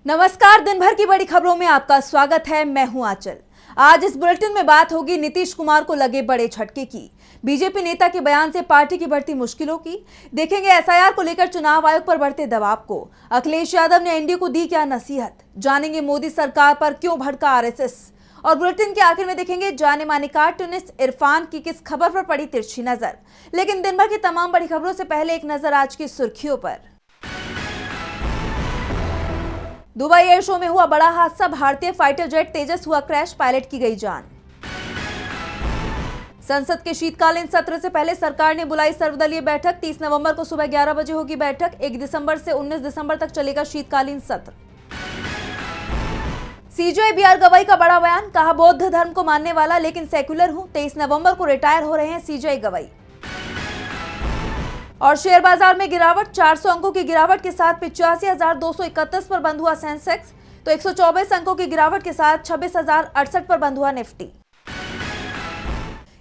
नमस्कार, दिन भर की बड़ी खबरों में आपका स्वागत है। मैं हूं आंचल। आज इस बुलेटिन में बात होगी नीतीश कुमार को लगे बड़े झटके की, बीजेपी नेता के बयान से पार्टी की बढ़ती मुश्किलों की, देखेंगे एसआईआर को लेकर चुनाव आयोग पर बढ़ते दबाव को, अखिलेश यादव ने एनडीए को दी क्या नसीहत, जानेंगे मोदी सरकार पर क्यों भड़का आरएसएस, और बुलेटिन के आखिर में देखेंगे जाने माने कार्टूनिस्ट इरफान की किस खबर पर पड़ी तिरछी नजर। लेकिन दिन भर की तमाम बड़ी खबरों से पहले एक नजर आज की सुर्खियों पर। दुबई एयर शो में हुआ बड़ा हादसा, भारतीय फाइटर जेट तेजस हुआ क्रैश, पायलट की गई जान। संसद के शीतकालीन सत्र से पहले सरकार ने बुलाई सर्वदलीय बैठक, 30 नवंबर को सुबह 11 बजे होगी बैठक, 1 दिसंबर से 19 दिसंबर तक चलेगा शीतकालीन सत्र। सीजेआई बीआर गवाई का बड़ा बयान, कहा बौद्ध धर्म को मानने वाला लेकिन सेक्युलर हूं, 23 नवंबर को रिटायर हो रहे हैं सीजेआई गवाई। और शेयर बाजार में गिरावट, 400 अंकों की गिरावट के साथ 85,231 पर बंद हुआ सेंसेक्स, तो 124 अंकों की गिरावट के साथ 26,068 पर बंद हुआ निफ्टी।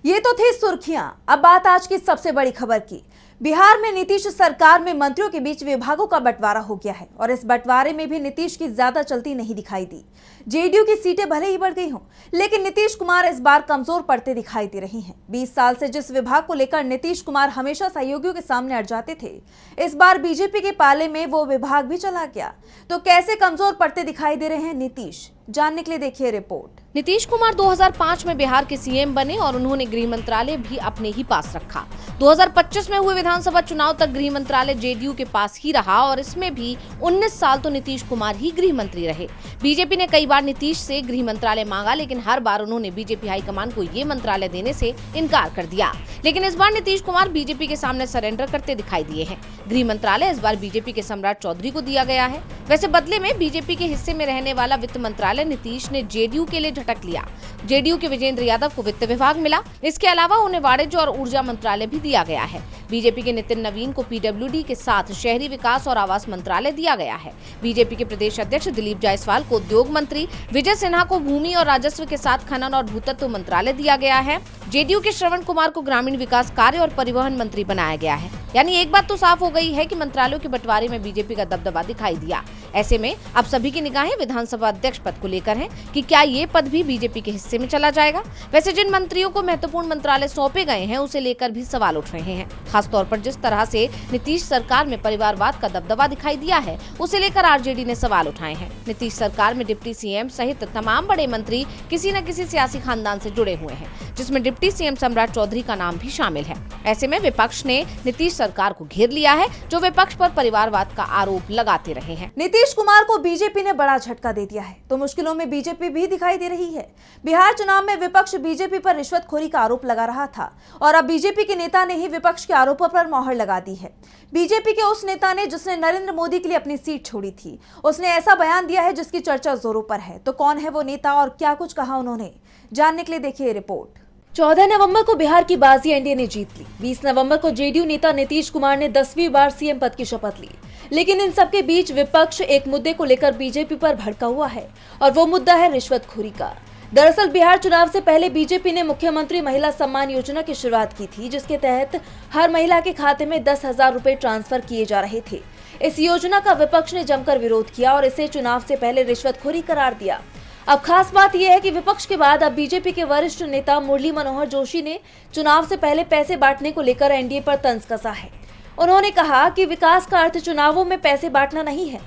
ये तो थी सुर्खियां। अब बात आज की सबसे बड़ी खबर की। बिहार में नीतीश सरकार में मंत्रियों के बीच विभागों का बंटवारा हो गया है और इस बंटवारे में भी नीतीश की ज्यादा चलती नहीं दिखाई दी। जेडीयू की सीटें भले ही बढ़ गई हों, लेकिन नीतीश कुमार इस बार कमजोर पड़ते दिखाई दे रही हैं। 20 साल से जिस विभाग को लेकर नीतीश कुमार हमेशा सहयोगियों के सामने अड़ जाते थे, इस बार बीजेपी के पाले में वो विभाग भी चला गया। तो कैसे कमजोर पड़ते दिखाई दे रहे हैं नीतीश, जानने के लिए देखिए रिपोर्ट। नीतीश कुमार 2005 में बिहार के सीएम बने और उन्होंने गृह मंत्रालय भी अपने ही पास रखा। 2025 में हुए विधानसभा चुनाव तक गृह मंत्रालय जेडीयू के पास ही रहा और इसमें भी 19 साल तो नीतीश कुमार ही गृह मंत्री रहे। बीजेपी ने कई बार नीतीश से गृह मंत्रालय मांगा, लेकिन हर बार उन्होंने बीजेपी हाईकमान को ये मंत्रालय देने से इनकार कर दिया। लेकिन इस बार नीतीश कुमार बीजेपी के सामने सरेंडर करते दिखाई दिए हैं। गृह मंत्रालय इस बार बीजेपी के सम्राट चौधरी को दिया गया है। वैसे बदले में बीजेपी के हिस्से में रहने वाला वित्त मंत्रालय नीतीश ने जेडीयू के लिए झटक लिया। जेडीयू के विजेंद्र यादव को वित्त विभाग मिला। इसके अलावा उन्हें वाणिज्य और ऊर्जा मंत्रालय भी दिया गया है। बीजेपी के नितिन नवीन को पीडब्ल्यूडी के साथ शहरी विकास और आवास मंत्रालय दिया गया है। बीजेपी के प्रदेश अध्यक्ष दिलीप जायसवाल को उद्योग मंत्री, विजय सिन्हा को भूमि और राजस्व के साथ खनन और भूतत्व मंत्रालय दिया गया है। जेडीयू के श्रवण कुमार को ग्रामीण विकास कार्य और परिवहन मंत्री बनाया गया है। यानी एक बात तो साफ हो गई है कि मंत्रालयों के बंटवारे में बीजेपी का दबदबा दिखाई दिया। ऐसे में अब सभी की निगाहें विधानसभा अध्यक्ष पद को लेकर हैं कि क्या ये पद भी बीजेपी के हिस्से में चला जाएगा। वैसे जिन मंत्रियों को महत्वपूर्ण मंत्रालय सौंपे गए हैं, उसे लेकर भी सवाल उठ रहे हैं। खासतौर पर जिस तरह से नीतीश सरकार में परिवारवाद का दबदबा दिखाई दिया है, उसे लेकर आरजेडी ने सवाल उठाए हैं। नीतीश सरकार में डिप्टी सीएम सहित तमाम बड़े मंत्री किसी न किसी सियासी खानदान से जुड़े हुए हैं, जिसमें डिप्टी सीएम सम्राट चौधरी का नाम भी शामिल है। ऐसे में विपक्ष ने नीतीश सरकार को घेर लिया है, जो विपक्ष पर परिवारवाद का आरोप लगाते रहे हैं। नीतीश कुमार को बीजेपी ने बड़ा झटका दे दिया है, तो मुश्किलों में बीजेपी भी दिखाई दे रही है। बिहार चुनाव में विपक्ष बीजेपी पर रिश्वतखोरी का आरोप लगा रहा था और अब बीजेपी के नेता ने ही विपक्ष के आरोपों पर मोहर लगा दी है। बीजेपी के उस नेता ने जिसने नरेंद्र मोदी के लिए अपनी सीट छोड़ी थी, उसने ऐसा बयान दिया है जिसकी चर्चा जोरों पर है। तो कौन है वो नेता और क्या कुछ कहा उन्होंने, जानने के लिए देखिए रिपोर्ट। 14 नवंबर को बिहार की बाजी एनडीए ने जीत ली। 20 नवंबर को जेडीयू नेता नीतीश कुमार ने 10वीं बार सीएम पद की शपथ ली। लेकिन इन सबके बीच विपक्ष एक मुद्दे को लेकर बीजेपी पर भड़का हुआ है और वो मुद्दा है रिश्वतखोरी का। दरअसल बिहार चुनाव से पहले बीजेपी ने मुख्यमंत्री महिला सम्मान योजना की शुरुआत की थी, जिसके तहत हर महिला के खाते में 10,000 रुपए ट्रांसफर किए जा रहे थे। इस योजना का विपक्ष ने जमकर विरोध किया और इसे चुनाव से पहले रिश्वतखोरी करार दिया। अब खास बात यह है कि विपक्ष के बाद अब बीजेपी के वरिष्ठ नेता मुरली मनोहर जोशी ने चुनाव से पहले पैसे बांटने को लेकर एनडीए पर तंज कसा है। उन्होंने कहा कि विकास का अर्थ चुनावों में पैसे बांटना नहीं है।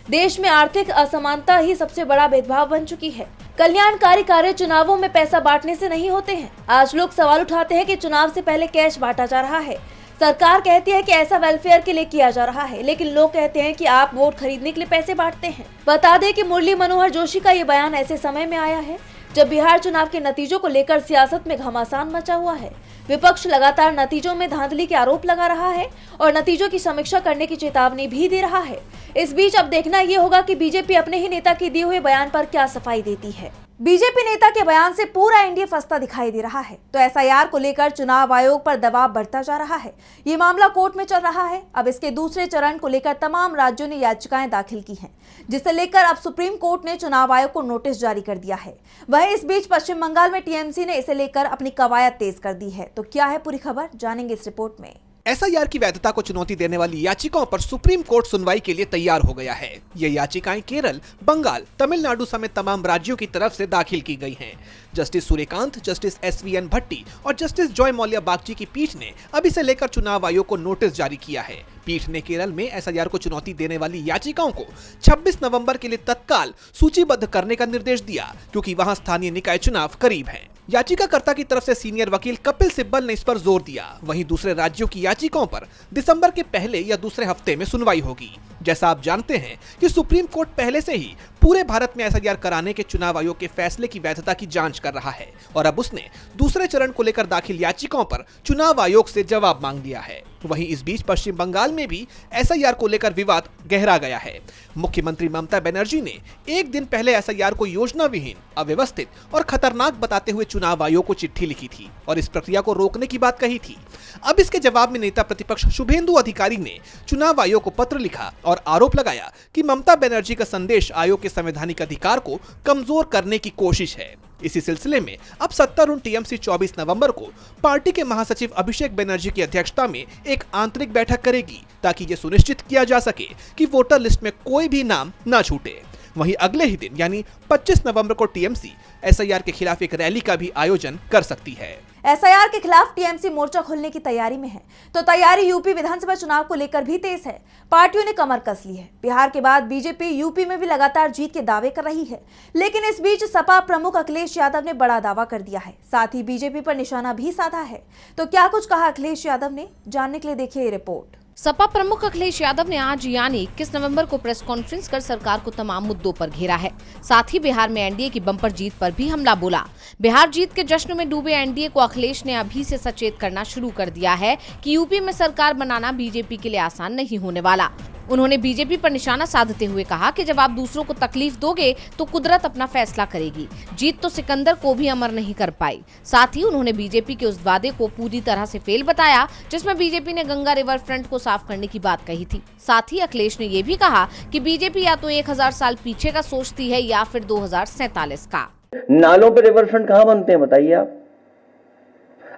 देश में आर्थिक असमानता ही सबसे बड़ा भेदभाव बन चुकी है। कल्याणकारी कार्य चुनावों में पैसा बांटने से नहीं होते हैं। आज लोग सवाल उठाते हैं कि चुनाव से पहले कैश बांटा जा रहा है। सरकार कहती है कि ऐसा वेलफेयर के लिए किया जा रहा है, लेकिन लोग कहते हैं कि आप वोट खरीदने के लिए पैसे बांटते हैं। बता दें कि मुरली मनोहर जोशी का ये बयान ऐसे समय में आया है जब बिहार चुनाव के नतीजों को लेकर सियासत में घमासान मचा हुआ है। विपक्ष लगातार नतीजों में धांधली के आरोप लगा रहा है और नतीजों की समीक्षा करने की चेतावनी भी दे रहा है। इस बीच अब देखना ये होगा कि बीजेपी अपने ही नेता के दिए हुए बयान पर क्या सफाई देती है। बीजेपी नेता के बयान से पूरा एनडीए फंसता दिखाई दे रहा है, तो एसआईआर को लेकर चुनाव आयोग पर दबाव बढ़ता जा रहा है। ये मामला कोर्ट में चल रहा है। अब इसके दूसरे चरण को लेकर तमाम राज्यों ने याचिकाएं दाखिल की हैं, जिसे लेकर अब सुप्रीम कोर्ट ने चुनाव आयोग को नोटिस जारी कर दिया है। वहीं इस बीच पश्चिम बंगाल में टीएमसी ने इसे लेकर अपनी कवायद तेज कर दी है। तो क्या है पूरी खबर, जानेंगे इस रिपोर्ट में। एसआईआर की वैधता को चुनौती देने वाली याचिकाओं पर सुप्रीम कोर्ट सुनवाई के लिए तैयार हो गया है। ये याचिकाएं केरल, बंगाल, तमिलनाडु समेत तमाम राज्यों की तरफ से दाखिल की गई हैं। जस्टिस सूर्यकांत, जस्टिस SVN भट्टी और जस्टिस जॉय मौल्या बागची की पीठ ने अब इसे लेकर चुनाव आयोग को नोटिस जारी किया है। पीठ ने केरल में एसआईआर को चुनौती देने वाली याचिकाओं को 26 नवंबर के लिए तत्काल सूचीबद्ध करने का निर्देश दिया, क्योंकि वहां स्थानीय निकाय चुनाव करीब हैं। याचिकाकर्ता की तरफ से सीनियर वकील कपिल सिब्बल ने इस पर जोर दिया। वहीं दूसरे राज्यों की याचिकाओं पर दिसंबर के पहले या दूसरे हफ्ते में सुनवाई होगी। जैसा आप जानते हैं कि सुप्रीम कोर्ट पहले से ही पूरे भारत में एसआईआर कराने के चुनाव आयोग के फैसले की वैधता की जांच कर रहा है और अब उसने दूसरे चरण को लेकर दाखिल याचिकाओं पर चुनाव आयोग से जवाब मांग लिया है। वहीं इस बीच पश्चिम बंगाल में भी एसआईआर को लेकर विवाद गहरा गया है। मुख्यमंत्री ममता बनर्जी ने एक दिन पहले एसआईआर को योजना विहीन, अव्यवस्थित और खतरनाक बताते हुए चुनाव आयोग को चिट्ठी लिखी थी और इस प्रक्रिया को रोकने की बात कही थी। अब इसके जवाब में नेता प्रतिपक्ष शुभेंदु अधिकारी ने चुनाव आयोग को पत्र लिखा और आरोप लगाया कि ममता बनर्जी का संदेश आयोग के संवैधानिक अधिकार को कमजोर करने की कोशिश है। इसी सिलसिले में अब सत्तारूढ़ टीएमसी 24 नवंबर को पार्टी के महासचिव अभिषेक बनर्जी की अध्यक्षता में एक आंतरिक बैठक करेगी, ताकि ये सुनिश्चित किया जा सके कि वोटर लिस्ट में कोई भी नाम न छूटे। वहीं अगले ही दिन यानी 25 नवंबर को टीएमसी एसआईआर के खिलाफ एक रैली का भी आयोजन कर सकती है। एसआईआर के खिलाफ टीएमसी मोर्चा खोलने की तैयारी में है, तो तैयारी यूपी विधानसभा चुनाव को लेकर भी तेज है। पार्टियों ने कमर कस ली है। बिहार के बाद बीजेपी यूपी में भी लगातार जीत के दावे कर रही है, लेकिन इस बीच सपा प्रमुख अखिलेश यादव ने बड़ा दावा कर दिया है। साथ ही बीजेपी पर निशाना भी साधा है। तो क्या कुछ कहा अखिलेश यादव ने, जानने के लिए देखिए रिपोर्ट। सपा प्रमुख अखिलेश यादव ने आज यानी 21 नवंबर को प्रेस कॉन्फ्रेंस कर सरकार को तमाम मुद्दों पर घेरा है। साथ ही बिहार में एनडीए की बम्पर जीत पर भी हमला बोला। बिहार जीत के जश्न में डूबे एनडीए को अखिलेश ने अभी से सचेत करना शुरू कर दिया है कि यूपी में सरकार बनाना बीजेपी के लिए आसान नहीं होने वाला। उन्होंने बीजेपी पर निशाना साधते हुए कहा कि जब आप दूसरों को तकलीफ दोगे तो कुदरत अपना फैसला करेगी। जीत तो सिकंदर को भी अमर नहीं कर पाई। साथ ही उन्होंने बीजेपी के उस वादे को पूरी तरह से फेल बताया जिसमें बीजेपी ने गंगा रिवर फ्रंट को साफ करने की बात कही थी। साथ ही अखिलेश ने ये भी कहा कि बीजेपी या तो 1000 साल पीछे का सोचती है या फिर 2047 का। नालों पे रिवर फ्रंट कहाँ बनते हैं बताइए आप।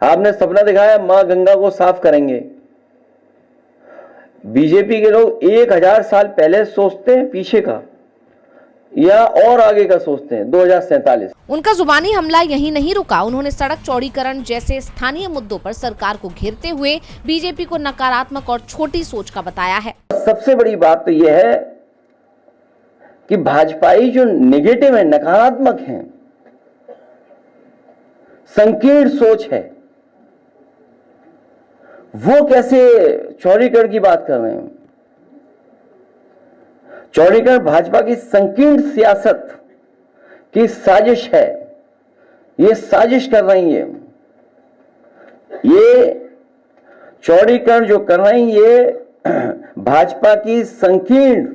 आपने सपना दिखाया माँ गंगा को साफ करेंगे। बीजेपी के लोग 1000 साल पहले सोचते हैं पीछे का या और आगे का सोचते हैं 2047। उनका जुबानी हमला यहीं नहीं रुका। उन्होंने सड़क चौड़ीकरण जैसे स्थानीय मुद्दों पर सरकार को घेरते हुए बीजेपी को नकारात्मक और छोटी सोच का बताया है। सबसे बड़ी बात तो यह है कि भाजपाई जो नेगेटिव है, नकारात्मक है, संकीर्ण सोच है, वो कैसे चौड़ीकरण की बात कर रहे हैं। चौड़ीकरण भाजपा की संकीर्ण सियासत की साजिश है। ये साजिश कर रही है। ये चौड़ीकरण जो कर रही है ये भाजपा की संकीर्ण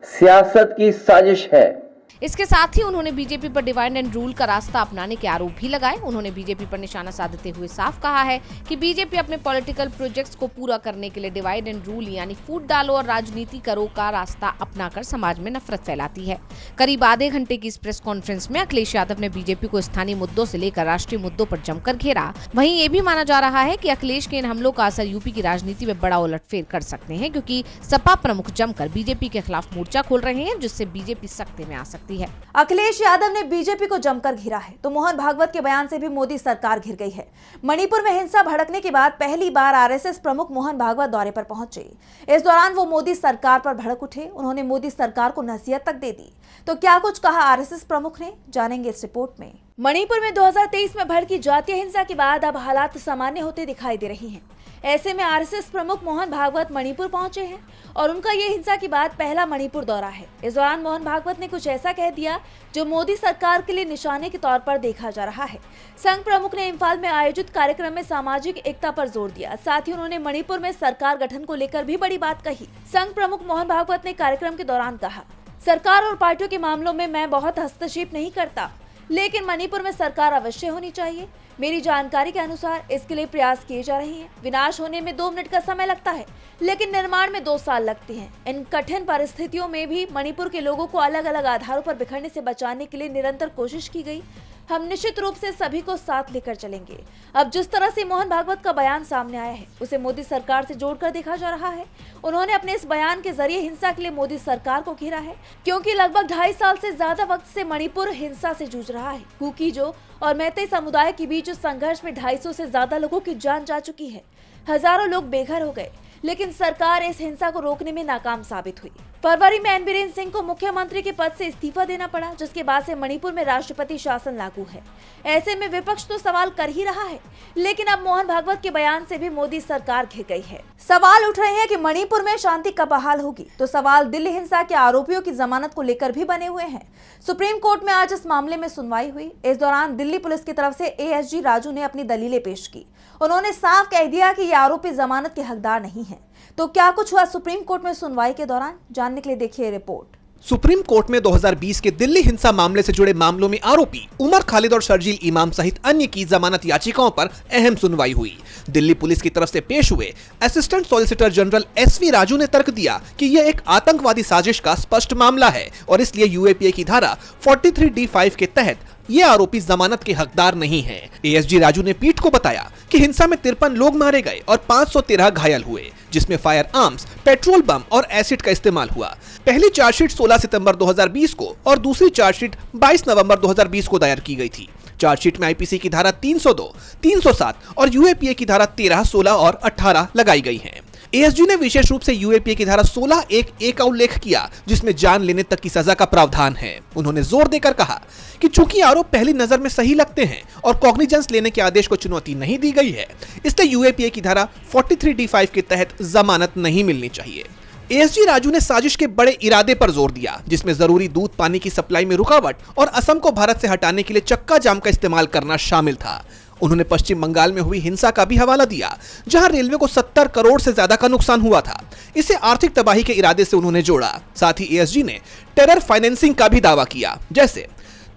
सियासत की साजिश है। इसके साथ ही उन्होंने बीजेपी पर डिवाइड एंड रूल का रास्ता अपनाने के आरोप भी लगाए। उन्होंने बीजेपी पर निशाना साधते हुए साफ कहा है कि बीजेपी अपने पॉलिटिकल प्रोजेक्ट्स को पूरा करने के लिए डिवाइड एंड रूल यानी फूट डालो और राजनीति करो का रास्ता अपनाकर समाज में नफरत फैलाती है। करीब आधे घंटे की इस प्रेस कॉन्फ्रेंस में अखिलेश यादव ने बीजेपी को स्थानीय मुद्दों से लेकर राष्ट्रीय मुद्दों पर जमकर घेरा। वहीं ये भी माना जा रहा है कि अखिलेश के इन हमलों का असर यूपी की राजनीति में बड़ा उलटफेर कर सकते हैं, क्योंकि सपा प्रमुख जमकर बीजेपी के खिलाफ मोर्चा खोल रहे हैं, जिससे बीजेपी सत्ते में आ सकती है। अखिलेश यादव ने बीजेपी को जमकर घेरा है, तो मोहन भागवत के बयान से भी मोदी सरकार घिर गई है। मणिपुर में हिंसा भड़कने के बाद पहली बार आरएसएस प्रमुख मोहन भागवत दौरे पर पहुंचे। इस दौरान वो मोदी सरकार पर भड़क उठे। उन्होंने मोदी सरकार को नसीहत तक दे दी। तो क्या कुछ कहा आरएसएस प्रमुख ने, जानेंगे इस रिपोर्ट में। मणिपुर में 2023 में भड़की जातीय हिंसा के बाद अब हालात सामान्य होते दिखाई दे रही हैं। ऐसे में आरएसएस प्रमुख मोहन भागवत मणिपुर पहुंचे हैं और उनका ये हिंसा के बाद पहला मणिपुर दौरा है। इस दौरान मोहन भागवत ने कुछ ऐसा कह दिया जो मोदी सरकार के लिए निशाने के तौर पर देखा जा रहा है। संघ प्रमुख ने इम्फाल में आयोजित कार्यक्रम में सामाजिक एकता पर जोर दिया। साथ ही उन्होंने मणिपुर में सरकार गठन को लेकर भी बड़ी बात कही। संघ प्रमुख मोहन भागवत ने कार्यक्रम के दौरान कहा, सरकार और पार्टियों के मामलों में मैं बहुत हस्तक्षेप नहीं करता, लेकिन मणिपुर में सरकार अवश्य होनी चाहिए। मेरी जानकारी के अनुसार इसके लिए प्रयास किए जा रहे हैं। विनाश होने में 2 मिनट का समय लगता है, लेकिन निर्माण में 2 साल लगते हैं। इन कठिन परिस्थितियों में भी मणिपुर के लोगों को अलग अलग आधारों पर बिखरने से बचाने के लिए निरंतर कोशिश की गई। हम निश्चित रूप से सभी को साथ लेकर चलेंगे। अब जिस तरह से मोहन भागवत का बयान सामने आया है उसे मोदी सरकार से जोड़कर देखा जा रहा है। उन्होंने अपने इस बयान के जरिए हिंसा के लिए मोदी सरकार को घेरा है, क्योंकि लगभग 2.5 साल से ज्यादा वक्त से मणिपुर हिंसा से जूझ रहा है। कुकीजो और मैतेई समुदाय के बीच संघर्ष में 250 से ज्यादा लोगों की जान जा चुकी है। हजारों लोग बेघर हो गए, लेकिन सरकार इस हिंसा को रोकने में नाकाम साबित हुई। फरवरी में एन बीरेन सिंह को मुख्यमंत्री के पद से इस्तीफा देना पड़ा, जिसके बाद से मणिपुर में राष्ट्रपति शासन लागू है। ऐसे में विपक्ष तो सवाल कर ही रहा है, लेकिन अब मोहन भागवत के बयान से भी मोदी सरकार घिर गई है। सवाल उठ रहे हैं कि मणिपुर में शांति कब बहाल होगी, तो सवाल दिल्ली हिंसा के आरोपियों की जमानत को लेकर भी बने हुए हैं। सुप्रीम कोर्ट में आज इस मामले में सुनवाई हुई। इस दौरान दिल्ली पुलिस की तरफ से एएसजी राजू ने अपनी दलीलें पेश की। उन्होंने साफ कह दिया कि ये आरोपी जमानत के हकदार नहीं है। तो क्या कुछ हुआ सुप्रीम कोर्ट में सुनवाई के दौरान, जानने के लिए देखिए रिपोर्ट। सुप्रीम कोर्ट में 2020 के दिल्ली हिंसा मामले से जुड़े मामलों में आरोपी उमर खालिद और शर्जील इमाम सहित अन्य की जमानत याचिकाओं पर अहम सुनवाई हुई। दिल्ली पुलिस की तरफ से पेश हुए assistant solicitor general S V Raju ने तर्क दिया कि यह एक आतंकवादी साजिश का स्पष्ट मामला है और इसलिए यूएपीए की धारा 43D5 के तहत ये आरोपी जमानत के हकदार नहीं है। एएसजी राजू ने पीठ को बताया कि हिंसा में 53 लोग मारे गए और 513 घायल हुए, जिसमें फायर आर्म्स, पेट्रोल बम और एसिड का इस्तेमाल हुआ। पहली चार्जशीट 16 सितंबर 2020 को और दूसरी चार्जशीट 22 नवंबर 2020 को दायर की गई थी। चार्जशीट में आईपीसी की धारा 302, 307 और यूएपीए की धारा 13, 16 और 18 लगाई गई हैं। एएसजी ने विशेष रूप से यूएपीए की धारा 16(1)(a) का उल्लेख किया, जिसमें जान लेने तक की सजा का प्रावधान है। उन्होंने जोर देकर कहा कि चूंकि आरोप पहली नजर में सही लगते हैं और कॉग्निजेंस लेने के आदेश को चुनौती नहीं दी गई है, इसलिए यूएपीए की धारा 43D5 के तहत जमानत नहीं मिलनी चाहिए। एएसजी राजू ने साजिश के बड़े इरादे पर जोर दिया, जिसमें जरूरी दूध पानी की सप्लाई में रुकावट और असम को भारत से हटाने के लिए चक्का जाम का इस्तेमाल करना शामिल था। उन्होंने पश्चिम बंगाल में हुई हिंसा का भी हवाला दिया, जहां रेलवे को 70 करोड़ से ज्यादा का नुकसान हुआ था। इसे आर्थिक तबाही के इरादे से उन्होंने जोड़ा। साथ ही एएसजी ने टेरर फाइनेंसिंग का भी दावा किया, जैसे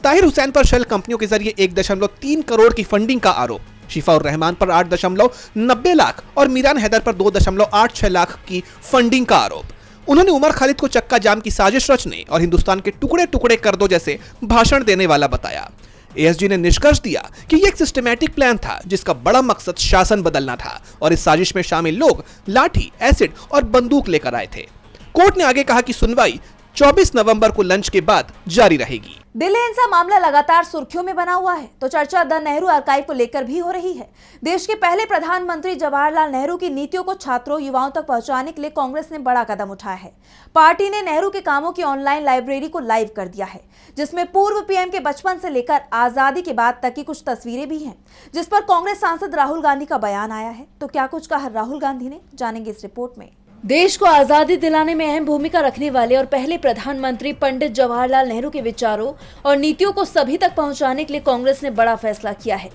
ताहिर हुसैन पर शेल कंपनियों के जरिए 1.3 करोड़ की फंडिंग का आरोप, शिफा उर रहमान पर 8.90 लाख और मीरान हैदर पर 2.86 लाख की फंडिंग का आरोप। उन्होंने उमर खालिद को चक्का जाम की साजिश रचने और हिंदुस्तान के टुकड़े टुकड़े कर दो जैसे भाषण देने वाला बताया। एएसजी ने निष्कर्ष दिया कि यह एक सिस्टमैटिक प्लान था, जिसका बड़ा मकसद शासन बदलना था और इस साजिश में शामिल लोग लाठी, एसिड और बंदूक लेकर आए थे। कोर्ट ने आगे कहा कि सुनवाई 24 नवंबर को लंच के बाद जारी रहेगी। दिल्ली हिंसा मामला लगातार सुर्खियों में बना हुआ है, तो चर्चा द नेहरू आर्काइव को लेकर भी हो रही है। देश के पहले प्रधानमंत्री जवाहरलाल नेहरू की नीतियों को छात्रों, युवाओं तक पहुंचाने के लिए कांग्रेस ने बड़ा कदम उठाया है। पार्टी ने नेहरू के कामों की ऑनलाइन लाइब्रेरी को लाइव कर दिया है, जिसमें पूर्व पीएम के बचपन से लेकर आजादी के बाद तक की कुछ तस्वीरें भी हैं, जिस पर कांग्रेस सांसद राहुल गांधी का बयान आया है। तो क्या कुछ कहा राहुल गांधी ने, जानेंगे इस रिपोर्ट में। देश को आजादी दिलाने में अहम भूमिका रखने वाले और पहले प्रधानमंत्री पंडित जवाहरलाल नेहरू के विचारों और नीतियों को सभी तक पहुंचाने के लिए कांग्रेस ने बड़ा फैसला किया है।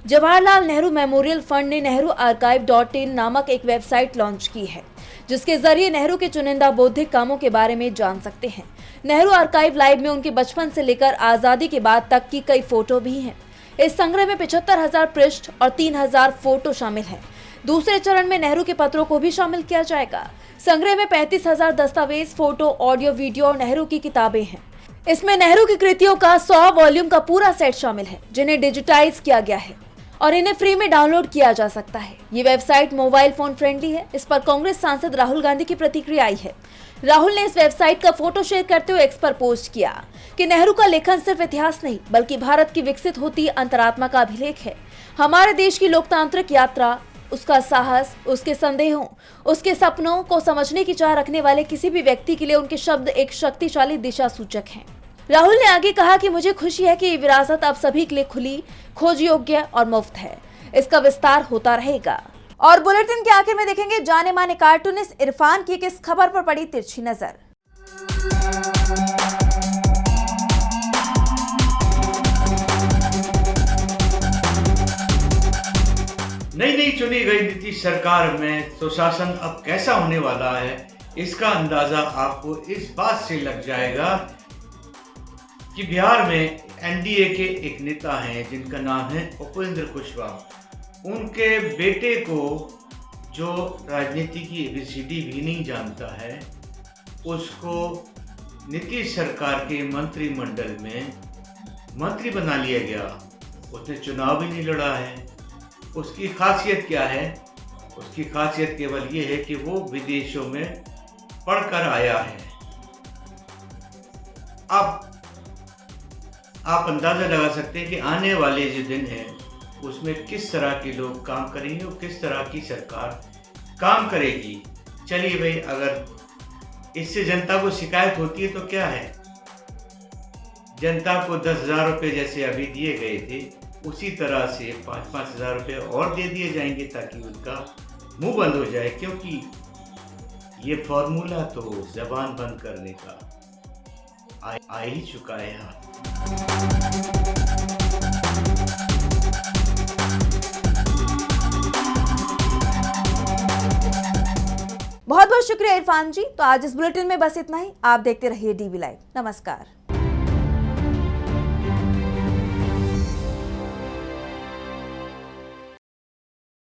जवाहरलाल नेहरू मेमोरियल फंड ने nehuarchive.in नामक एक वेबसाइट लॉन्च की है, जिसके जरिए नेहरू के चुनिंदा बौद्धिक कामों के बारे में जान सकते हैं। नेहरू आर्काइव लाइव में उनके बचपन से लेकर आजादी के बाद तक की कई फोटो भी हैं। इस संग्रह में 75,000 पृष्ठ और 3,000 फोटो शामिल हैं। दूसरे चरण में नेहरू के पत्रों को भी शामिल किया जाएगा। संग्रह में 35,000 दस्तावेज, फोटो, ऑडियो, वीडियो और नेहरू की किताबें हैं। इसमें नेहरू की कृतियों का 100 वॉल्यूम का पूरा सेट शामिल है, जिन्हें डिजिटाइज किया गया है और इन्हें फ्री में डाउनलोड किया जा सकता है। ये वेबसाइट मोबाइल फोन फ्रेंडली है। इस पर कांग्रेस सांसद राहुल गांधी की प्रतिक्रिया आई है। राहुल ने इस वेबसाइट का फोटो शेयर करते हुए एक्स पर पोस्ट किया कि नेहरू का लेखन सिर्फ इतिहास नहीं, बल्कि भारत की विकसित होती अंतरात्मा का अभिलेख है। हमारे देश की लोकतांत्रिक यात्रा, उसका साहस, उसके संदेहों, उसके सपनों को समझने की चाह रखने वाले किसी भी व्यक्ति के लिए उनके शब्द एक शक्तिशाली दिशा सूचक हैं। राहुल ने आगे कहा कि मुझे खुशी है कि ये विरासत अब सभी के लिए खुली, खोज योग्य और मुफ्त है। इसका विस्तार होता रहेगा। और बुलेटिन के आखिर में देखेंगे जाने माने कार्टूनिस्ट इरफान की किस खबर पर पड़ी तिरछी नजर। नई चुनी गई नीतीश सरकार में सुशासन अब कैसा होने वाला है, इसका अंदाजा आपको इस बात से लग जाएगा कि बिहार में एनडीए के एक नेता हैं जिनका नाम है उपेंद्र कुशवाहा। उनके बेटे को, जो राजनीति की एबीसीडी भी नहीं जानता है, उसको नीतीश सरकार के मंत्रिमंडल में मंत्री बना लिया गया, उसने चुनाव भी नहीं लड़ा है। उसकी खासियत क्या है? उसकी खासियत केवल ये है कि वो विदेशों में पढ़कर आया है। अब आप अंदाजा लगा सकते हैं कि आने वाले जो दिन हैं उसमें किस तरह के लोग काम करेंगे और किस तरह की सरकार काम करेगी। चलिए भाई, अगर इससे जनता को शिकायत होती है तो क्या है, जनता को 10,000 रुपये जैसे अभी दिए गए थे उसी तरह से 5-5 हज़ार रुपये और दे दिए जाएंगे ताकि उनका मुंह बंद हो जाए, क्योंकि ये फॉर्मूला तो जबान बंद करने का आ ही चुका है यहाँ। बहुत बहुत शुक्रिया इरफान जी। तो आज इस बुलेटिन में बस इतना ही। आप देखते रहिए डीवी लाइव। नमस्कार।